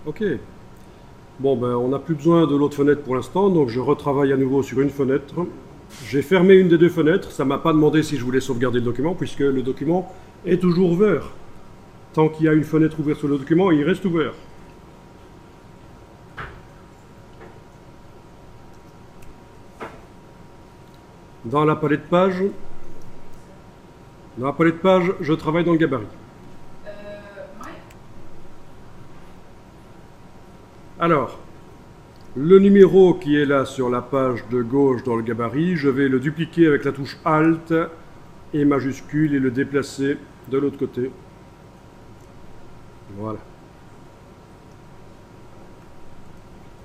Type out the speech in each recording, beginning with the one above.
Ok. Bon, ben, on n'a plus besoin de l'autre fenêtre pour l'instant, donc je retravaille à nouveau sur une fenêtre. J'ai fermé une des deux fenêtres, ça ne m'a pas demandé si je voulais sauvegarder le document, puisque le document est toujours ouvert. Tant qu'il y a une fenêtre ouverte sur le document, il reste ouvert. Dans la palette page, je travaille dans le gabarit. Alors, le numéro qui est là sur la page de gauche dans le gabarit, je vais le dupliquer avec la touche Alt et majuscule et le déplacer de l'autre côté. Voilà.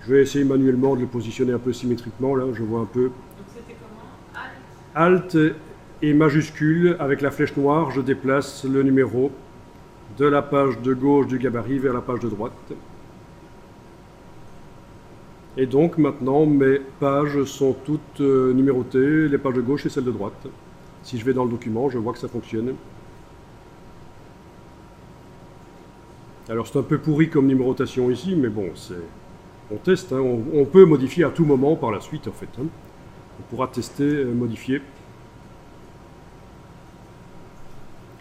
Je vais essayer manuellement de le positionner un peu symétriquement, là, je vois un peu. Donc c'était comment? Alt et majuscule, avec la flèche noire, je déplace le numéro de la page de gauche du gabarit vers la page de droite. Et donc maintenant, mes pages sont toutes numérotées, les pages de gauche et celles de droite. Si je vais dans le document, je vois que ça fonctionne. Alors c'est un peu pourri comme numérotation ici, mais bon, on teste, hein. On peut modifier à tout moment par la suite en fait. Hein. On pourra tester, modifier.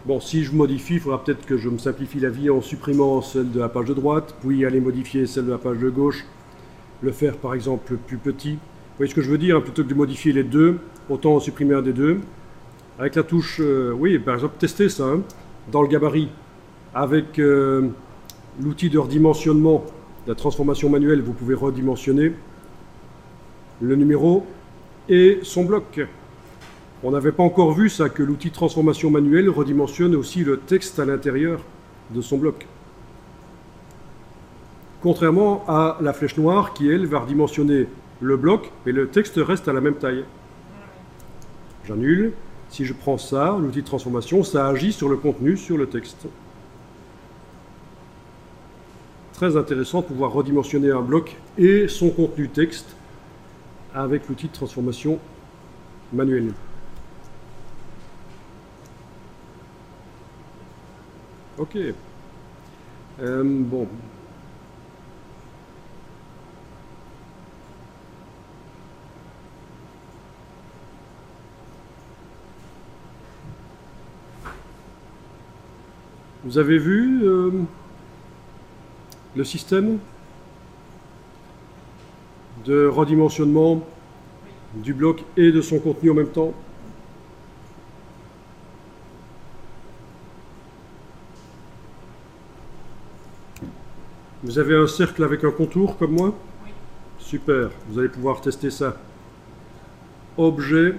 Bon, si je modifie, il faudra peut-être que je me simplifie la vie en supprimant celle de la page de droite, puis aller modifier celle de la page de gauche, le faire par exemple plus petit. Vous voyez ce que je veux dire, hein, plutôt que de modifier les deux, autant en supprimer un des deux. Avec la touche, oui, par exemple, tester ça, hein, dans le gabarit. Avec l'outil de redimensionnement, la transformation manuelle, vous pouvez redimensionner le numéro et son bloc. On n'avait pas encore vu ça, que l'outil de transformation manuelle redimensionne aussi le texte à l'intérieur de son bloc. Contrairement à la flèche noire qui, elle, va redimensionner le bloc, mais le texte reste à la même taille. J'annule. Si je prends ça, l'outil de transformation, ça agit sur le contenu, sur le texte. Très intéressant de pouvoir redimensionner un bloc et son contenu texte avec l'outil de transformation manuelle. Ok. Bon. Vous avez vu le système de redimensionnement du bloc et de son contenu en même temps? Vous avez un cercle avec un contour comme moi? Oui. Super, vous allez pouvoir tester ça. Objet.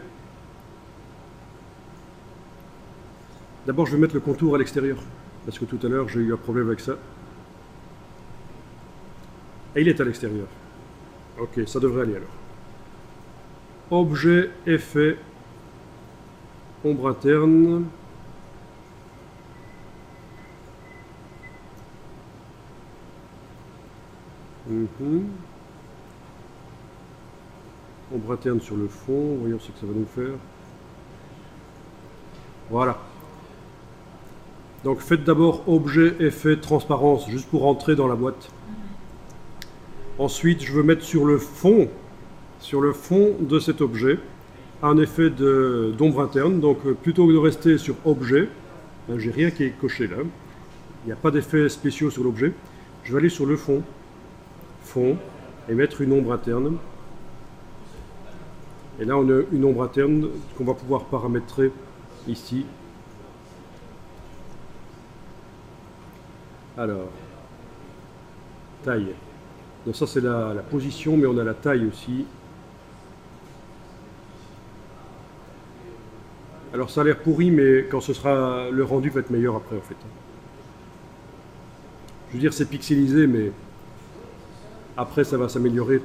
D'abord, je vais mettre le contour à l'extérieur, parce que tout à l'heure, j'ai eu un problème avec ça. Et il est à l'extérieur. Ok, ça devrait aller alors. Objet, effet, ombre interne. Ombre interne sur le fond, voyons ce que ça va nous faire. Voilà. Donc faites d'abord objet, effet, transparence, juste pour entrer dans la boîte. Ensuite, je veux mettre sur le fond de cet objet, un effet d'ombre interne. Donc plutôt que de rester sur objet, j'ai rien qui est coché là, il n'y a pas d'effets spéciaux sur l'objet, je vais aller sur le fond, et mettre une ombre interne. Et là, on a une ombre interne qu'on va pouvoir paramétrer ici. Alors, taille. Donc ça, c'est la position, mais on a la taille aussi. Alors, ça a l'air pourri, mais quand ce sera, le rendu va être meilleur après, en fait. Je veux dire, c'est pixelisé, mais après, ça va s'améliorer.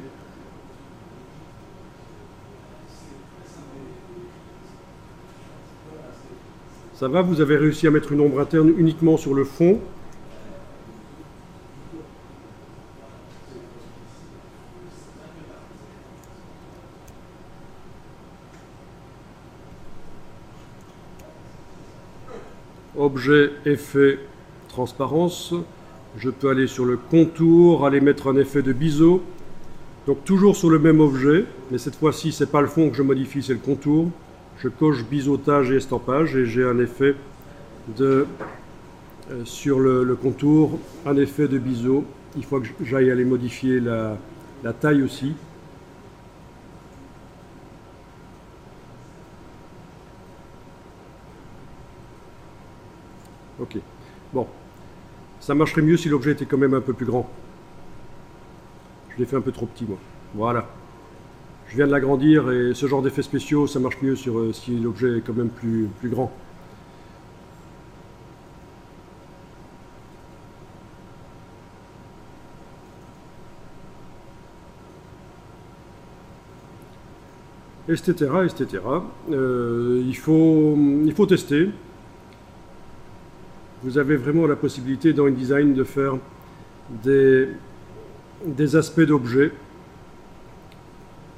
Ça va, vous avez réussi à mettre une ombre interne uniquement sur le fond. Objet, effet, transparence. Je peux aller sur le contour, aller mettre un effet de biseau. Donc toujours sur le même objet, mais cette fois-ci, ce n'est pas le fond que je modifie, c'est le contour. Je coche biseautage et estampage et j'ai un effet de, sur le contour, un effet de biseau. Il faut que j'aille aller modifier la taille aussi. Ok, bon, ça marcherait mieux si l'objet était quand même un peu plus grand. Je l'ai fait un peu trop petit, moi. Voilà. Je viens de l'agrandir et ce genre d'effets spéciaux, ça marche mieux sur, si l'objet est quand même plus grand. Etc. etc. Il faut tester. Vous avez vraiment la possibilité dans InDesign de faire des aspects d'objets.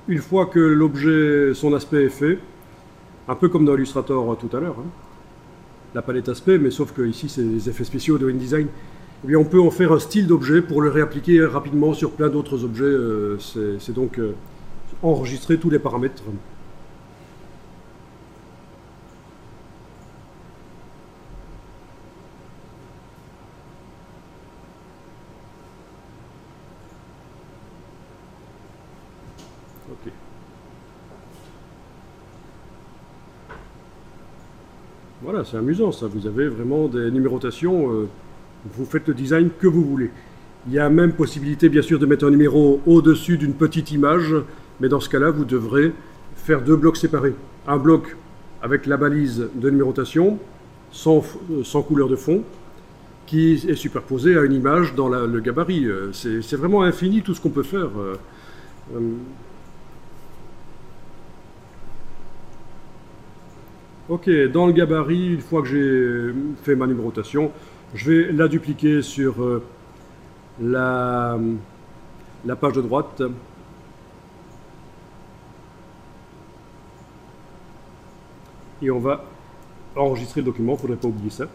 Une fois que l'objet, son aspect est fait, un peu comme dans Illustrator tout à l'heure, hein, la palette aspect, mais sauf que ici c'est les effets spéciaux de InDesign, eh bien on peut en faire un style d'objet pour le réappliquer rapidement sur plein d'autres objets. C'est donc enregistrer tous les paramètres. Ok. Voilà, c'est amusant ça. Vous avez vraiment des numérotations. Vous faites le design que vous voulez. Il y a même possibilité, bien sûr, de mettre un numéro au-dessus d'une petite image, mais dans ce cas-là, vous devrez faire deux blocs séparés. Un bloc avec la balise de numérotation, sans couleur de fond, qui est superposé à une image dans le gabarit. C'est vraiment infini tout ce qu'on peut faire. Ok, dans le gabarit, une fois que j'ai fait ma numérotation, je vais la dupliquer sur la page de droite. Et on va enregistrer le document, il ne faudrait pas oublier ça.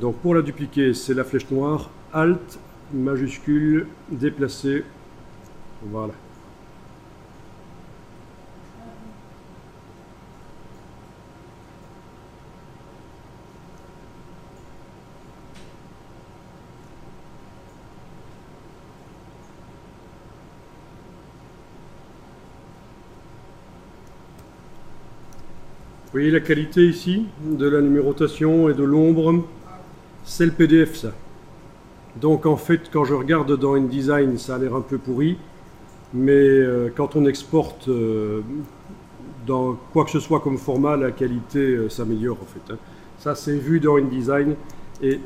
Donc pour la dupliquer, c'est la flèche noire, Alt, majuscule, déplacer. Voilà. Vous voyez la qualité ici de la numérotation et de l'ombre, c'est le PDF ça. Donc en fait quand je regarde dans InDesign ça a l'air un peu pourri, mais quand on exporte dans quoi que ce soit comme format, la qualité s'améliore en fait. Hein. Ça c'est vu dans InDesign et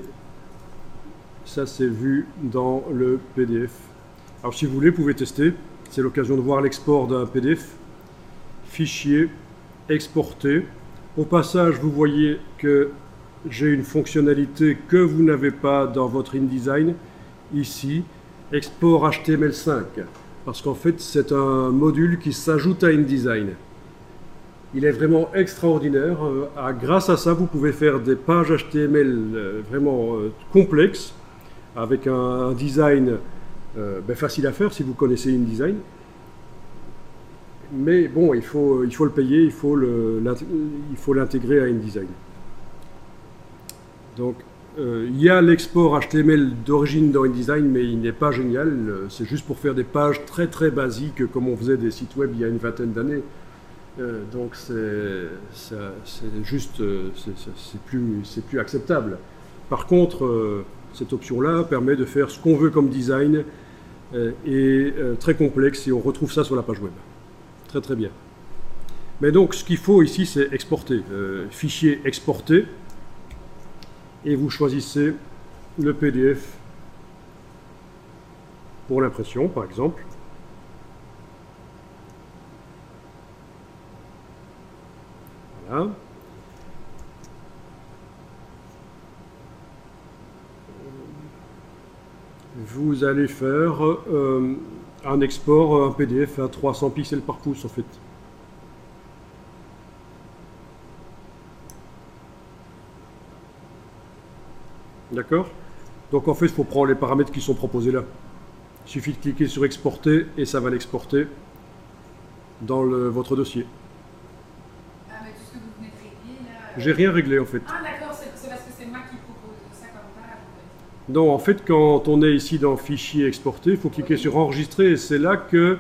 ça c'est vu dans le PDF. Alors si vous voulez, vous pouvez tester, c'est l'occasion de voir l'export d'un PDF. Fichier, exporter. Au passage, vous voyez que j'ai une fonctionnalité que vous n'avez pas dans votre InDesign. Ici, export HTML5. Parce qu'en fait, c'est un module qui s'ajoute à InDesign. Il est vraiment extraordinaire. Grâce à ça, vous pouvez faire des pages HTML vraiment complexes, avec un design facile à faire si vous connaissez InDesign. Mais bon, il faut le payer, il faut l'intégrer à InDesign. Donc, il y a l'export HTML d'origine dans InDesign, mais il n'est pas génial. C'est juste pour faire des pages très très basiques, comme on faisait des sites web il y a une vingtaine d'années. Donc, c'est plus acceptable. Par contre, cette option-là permet de faire ce qu'on veut comme design et très complexe, et on retrouve ça sur la page web. Très très bien. Mais donc ce qu'il faut ici c'est exporter. Fichier exporter. Et vous choisissez le PDF pour l'impression par exemple. Voilà. Vous allez faire un export, un PDF à 300 pixels par pouce en fait. D'accord? Donc en fait, il faut prendre les paramètres qui sont proposés là. Il suffit de cliquer sur exporter et ça va l'exporter dans votre dossier. Ah, mais tout ce que vous venez de régler là. J'ai rien réglé en fait. Ah, d'accord, c'est parce que c'est moi qui propose ça comme page en fait. Non, en fait, quand on est ici dans Fichier exporter, il faut cliquer sur Enregistrer et c'est là que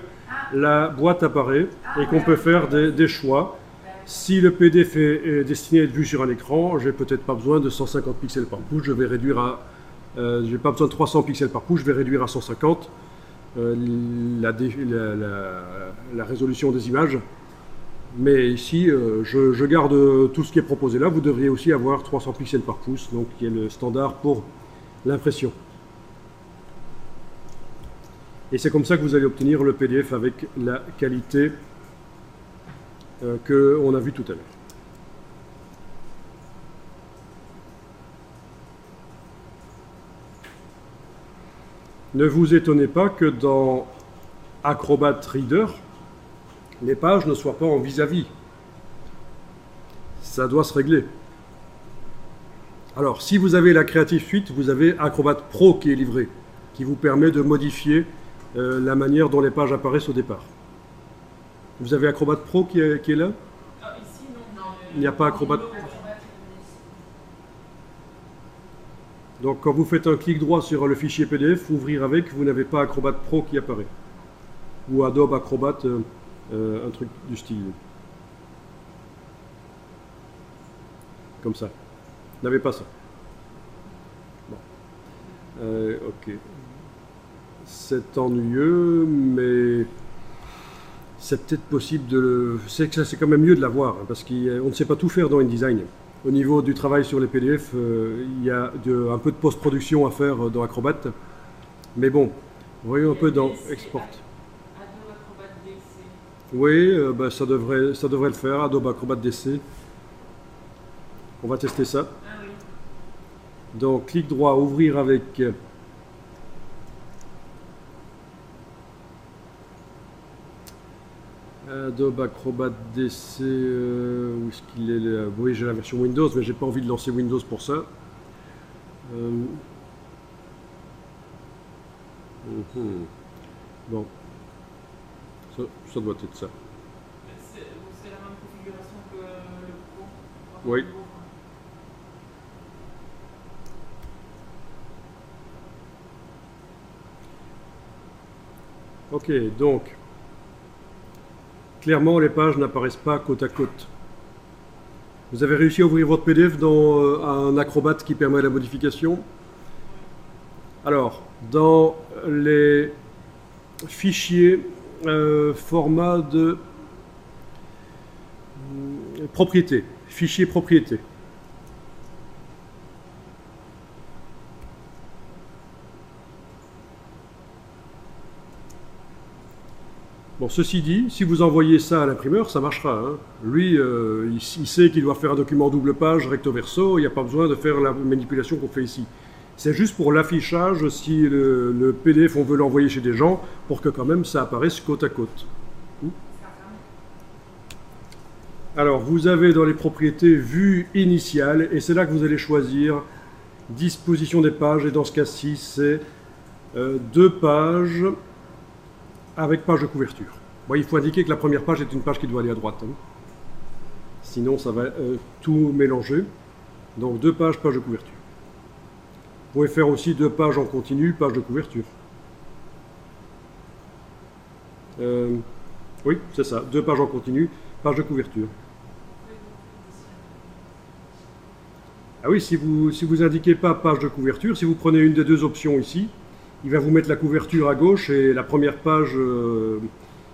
la boîte apparaît et qu'on peut faire des choix. Si le PDF est destiné à être vu sur un écran, j'ai peut-être pas besoin de 150 pixels par pouce, je vais réduire à... j'ai pas besoin de 300 pixels par pouce, je vais réduire à 150 la résolution des images. Mais ici, je garde tout ce qui est proposé là. Vous devriez aussi avoir 300 pixels par pouce, donc qui est le standard pour l'impression. Et c'est comme ça que vous allez obtenir le PDF avec la qualité qu'on a vu tout à l'heure. Ne vous étonnez pas que dans Acrobat Reader, les pages ne soient pas en vis-à-vis. Ça doit se régler. Alors, si vous avez la Creative Suite, vous avez Acrobat Pro qui est livré, qui vous permet de modifier la manière dont les pages apparaissent au départ. Vous avez Acrobat Pro qui est là? Ici, non. Il n'y a pas Acrobat. Donc, quand vous faites un clic droit sur le fichier PDF, ouvrir avec, vous n'avez pas Acrobat Pro qui apparaît. Ou Adobe Acrobat, un truc du style. Comme ça. Vous n'avez pas ça. Bon. Ok. C'est ennuyeux, mais c'est peut-être possible de le... C'est quand même mieux de l'avoir, hein, parce qu'on ne sait pas tout faire dans InDesign. Au niveau du travail sur les PDF, il y a un peu de post-production à faire dans Acrobat. Mais bon, voyons un peu dans Export. Adobe Acrobat DC. Oui, ça devrait le faire, Adobe Acrobat DC. On va tester ça. Ah oui. Donc, clic droit, ouvrir avec... Adobe Acrobat DC, où est-ce qu'il est là? Oui, j'ai la version Windows, mais j'ai pas envie de lancer Windows pour ça. Bon, ça doit être ça. C'est la même configuration que le Pro. Oui. Ok, donc, clairement, les pages n'apparaissent pas côte à côte. Vous avez réussi à ouvrir votre PDF dans un Acrobat qui permet la modification. Alors, dans les fichiers format de propriété, fichier propriété. Bon, ceci dit, si vous envoyez ça à l'imprimeur, ça marchera. Hein. Lui, il sait qu'il doit faire un document double page, recto verso, il n'y a pas besoin de faire la manipulation qu'on fait ici. C'est juste pour l'affichage, si le PDF, on veut l'envoyer chez des gens, pour que quand même ça apparaisse côte à côte. Alors, vous avez dans les propriétés vue initiale, et c'est là que vous allez choisir disposition des pages, et dans ce cas-ci, c'est 2 pages avec page de couverture. Bon, il faut indiquer que la première page est une page qui doit aller à droite. Hein. Sinon, ça va tout mélanger. Donc, 2 pages, page de couverture. Vous pouvez faire aussi 2 pages en continu, page de couverture. Oui, c'est ça. 2 pages en continu, page de couverture. Ah oui, si vous indiquez pas page de couverture, si vous prenez une des 2 options ici, il va vous mettre la couverture à gauche et la première page,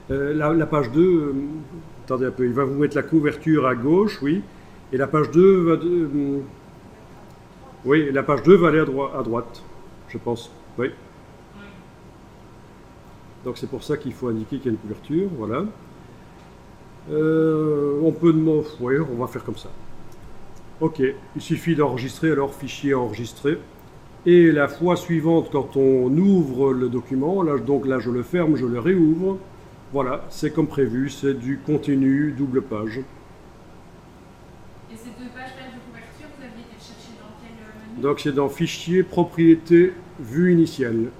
la page 2, attendez un peu, il va vous mettre la couverture à gauche, oui, et la page 2 va... oui, la page 2 va aller à droite, je pense, oui. Donc c'est pour ça qu'il faut indiquer qu'il y a une couverture, voilà. On peut... oui, on va faire comme ça. Ok, il suffit d'enregistrer, alors fichier enregistré. Et la fois suivante, quand on ouvre le document, là, donc là je le ferme, je le réouvre. Voilà, c'est comme prévu, c'est du contenu double page. Et ces 2 pages de couverture, vous aviez été chercher dans quel Donc c'est dans Fichier, Propriété, Vue initiale.